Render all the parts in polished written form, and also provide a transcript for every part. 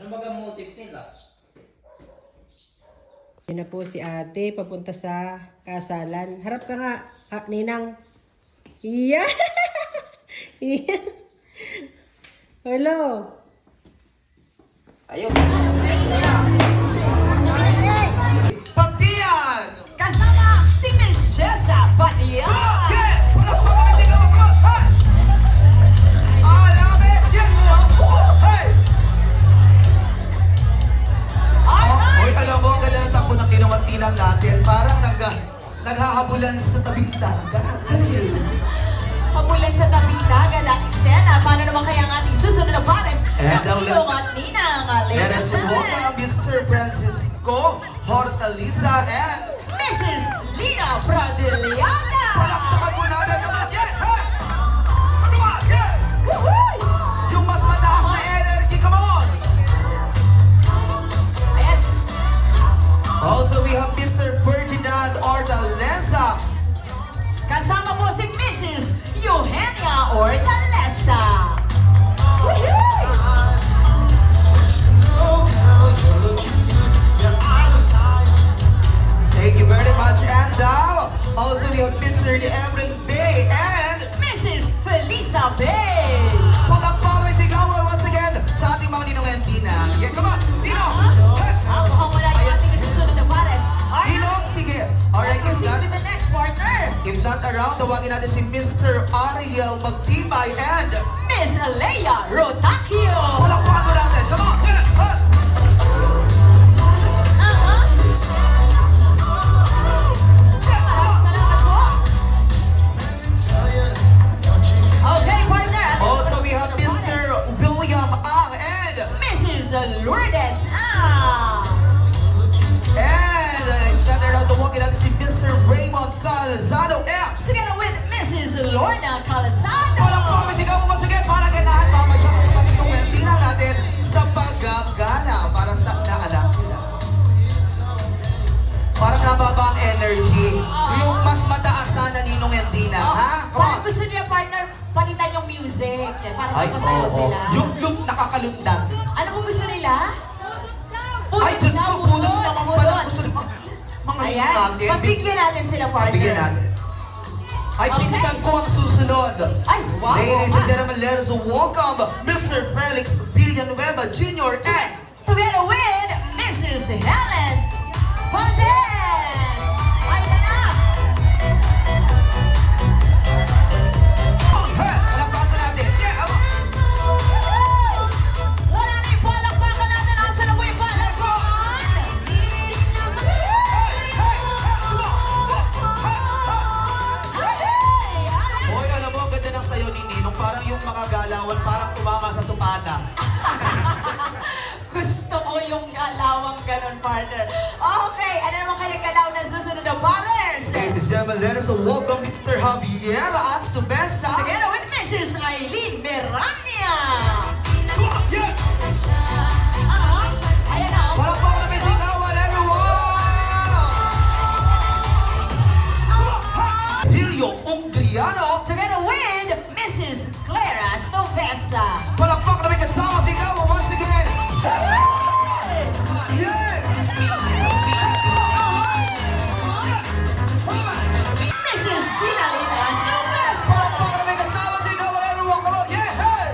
Kumbaga motif nila. Yan na po si ate, papunta sa kasalan. Harap ka nga, Ninang. Iya! Iya! Hello! Ayun. Pagdiyan! Kasama si Miss Jessa Padian! Okay! Wala pa mga sigaw ako! Hey! Alabe! Yan mo ako! Hey! Hoy, alam mo, ang ganda ng sakbo ng kinuwantinan natin. Parang naghahabulan sa tabing dagat. Habulan sa tabing dagat ang eksena. Paano naman kaya ang ating susunod na pares? And Ng Ilong at Ninang. Let Ladies us and welcome Mr. Francisco Hortaliza and Mrs. Lina Braziliana. palakpakan po natin. Come on, yeah! Hey! Come on, yeah! Woohoo! Yung mas mataas na energy, come on! Yes. Also, we have Mr. Ferdinand Hortaleza. Kasama po si Mrs. Eugenia Ortalesa. Thank you very much. And now, also we have Mr. Evelyn Bay and Mrs. Felisa Bay. pagkakpalay sigawan once again sa ating mga ninong Tina. Yeah, come on, Dino! Mukhang wala yung ating susunod na pares. Dino, sige. Alright, Let's proceed to the next partner. if not around, tawagin natin si Mr. Ariel Magtibay and Miss Leia Rotakio. palakpakan mo natin. Come on! Yeah, huh. Salamat po. Okay, partner. Also, we have Mr. William Ang and Mrs. Lourdes. Ah. shout out to walking natin si Mr. Raymond Calzado and Together with Mrs. Lorna Calzado. walang pumisigaw mo once again para ganahan mamaya ang pagtungin. Tingnan natin sa paggagana para sa naanak nila. Parang nababa ang energy. Yung mas mataas sana Ninong Endina, ha? Come Parang on. gusto niya, partner, palitan yung music. Para Ay, mapasayaw oo. sila. Yung nakakalundan. Ano kung gusto nila? Ay, Diyos ko, budots naman pala. Gusto ng mga Ayan, Ninong natin. pagbigyan natin sila, partner. Bigyan natin. Ay, Okay. pinsan ko ang susunod. Ay, wow. Ladies and gentlemen, let us welcome Mr. Felix Villanueva Jr. and Together with Mrs. Helen Valdez. Ay, na. palakpakan natin. Yeah, come on. Wala na yung palakpakan natin. Asa na po yung palakpakan? Hoy, alam mo, ang ganda ng sayo ni Ninong. Parang yung mga galawan, parang tumama sa tumana. Gusto ko yung galawang ganun, partner. Okay, ano naman kaya galaw na susunod na partners? Ladies and gentlemen, let us welcome Mr. Javier Abs to Besa. Together with Mrs. Eileen Berania. Yeah! Ayan na. Palakpakan namin si Kawan, everyone! Hilio Ungriano. Together with Mrs. Clara Stovesa. Palakpakan namin kasama si Kawan once again. Yeah! Mrs. Gina Lina Stovesa. Palakpakan namin kasama si Kawan, everyone. Come on, yeah! Hey!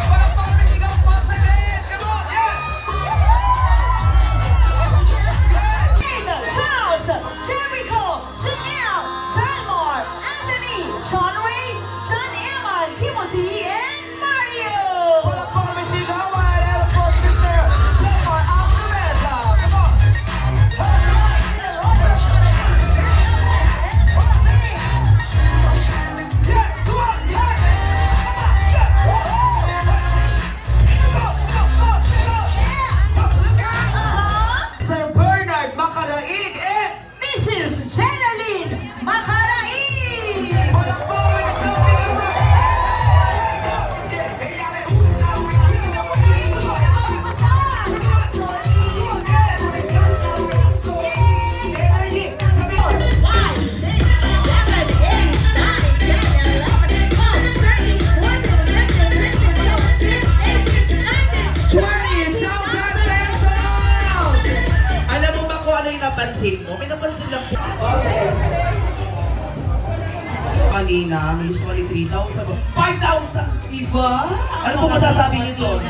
Palakpakan namin si Kawan once again. Come on, yeah! Charles, Jericho, Janelle, Charmore, Anthony, Sean Ray, John na po. Kanina, usually 3,000. 5,000! Iba? Ano po masasabi niyo doon?